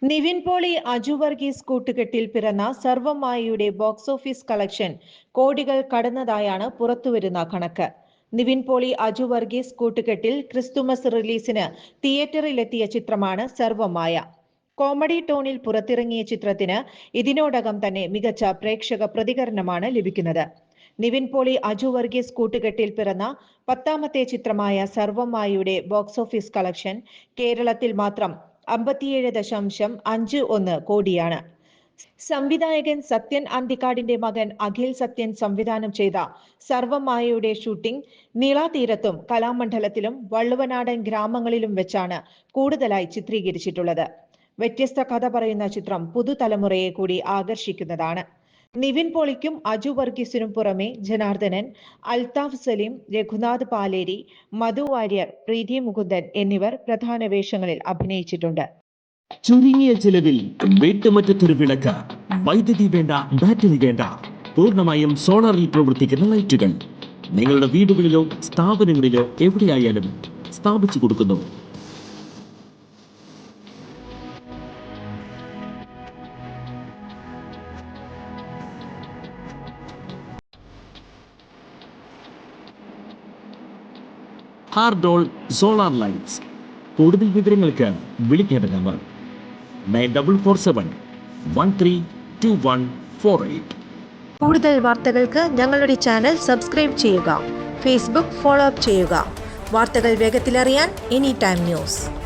നിവിൻ പോളി അജു വർഗീസ് കൂട്ടുകെട്ടിൽ പിറന്ന സർവമായയുടെ box office collection കോടികൾ കടന്നതായാണ് പുറത്തുവരുന്ന കണക്ക്. നിവിൻ പോളി അജു വർഗീസ് കൂട്ടുകെട്ടിൽ ക്രിസ്തുമസ് റിലീസിന് തിയേറ്ററിലെത്തിയ ചിത്രമാണ് സർവമായ. കോമഡി ടോണിൽ പുറത്തിറങ്ങിയ ചിത്രത്തിന് ഇതിനോടകം തന്നെ മികച്ച പ്രേക്ഷക പ്രതികരണമാണ് ലഭിക്കുന്നത്. നിവിൻ പോളി അജു വർഗീസ് കൂട്ടുകെട്ടിൽ പിറന്ന 10ാമത്തെ ചിത്രമായ സർവമായയുടെ ബോക്സ് ഓഫീസ് കളക്ഷൻ കേരളത്തിൽ മാത്രം 57.51 കോടിയാണ്. സംവിധായകൻ സത്യൻ അന്തിക്കാടിന്റെ മകൻ അഖിൽ സത്യൻ സംവിധാനം ചെയ്ത സർവമായയുടെ ഷൂട്ടിംഗ് നീളാതീരത്തും കലാമണ്ഡലത്തിലും വള്ളുവനാടൻ ഗ്രാമങ്ങളിലും വെച്ചാണ് കൂടുതലായി ചിത്രീകരിച്ചിട്ടുള്ളത്. വ്യത്യസ്ത കഥ പറയുന്ന ചിത്രം പുതുതലമുറയെ കൂടി ആകർഷിക്കുന്നതാണ്. നിവിൻ പോളിക്കും അജു വർഗീസിനും പുറമെ ജനാർദ്ദനൻ, അൽതാഫ് സലീം, രഘുനാഥ് പാലേരി, മധു വാര്യർ, പ്രീതി മുകുന്ദൻ എന്നിവർ പ്രധാന വേഷങ്ങളിൽ അഭിനയിച്ചിട്ടുണ്ട്. ചുരുങ്ങിയ ചിലവിൽ വീട്ടുമുറ്റത്തൊരു വിളക്ക്, വൈദ്യുതി വേണ്ട, ബാറ്ററി വേണ്ട, പൂർണ്ണമായും സോളാറിൽ പ്രവർത്തിക്കുന്ന ലൈറ്റുകൾ നിങ്ങളുടെ വീടുകളിലോ സ്ഥാപനങ്ങളിലോ എവിടെയായാലും സ്ഥാപിച്ചു കൊടുക്കുന്നു. ഹാർഡോൾ സോളാർ ലൈറ്റ്സ്. കൂടുതൽ വിവരങ്ങൾക്ക് വിളിക്കേണ്ട നമ്പർ 9447132148. കൂടുതൽ വാർത്തകൾക്ക് ഞങ്ങളുടെ ചാനൽ സബ്സ്ക്രൈബ് ചെയ്യുക. ഫേസ്ബുക്ക് ഫോളോ അപ്പ് ചെയ്യുക. വാർത്തകൾ വേഗത്തിലറിയാൻ എനി ടൈം ന്യൂസ്.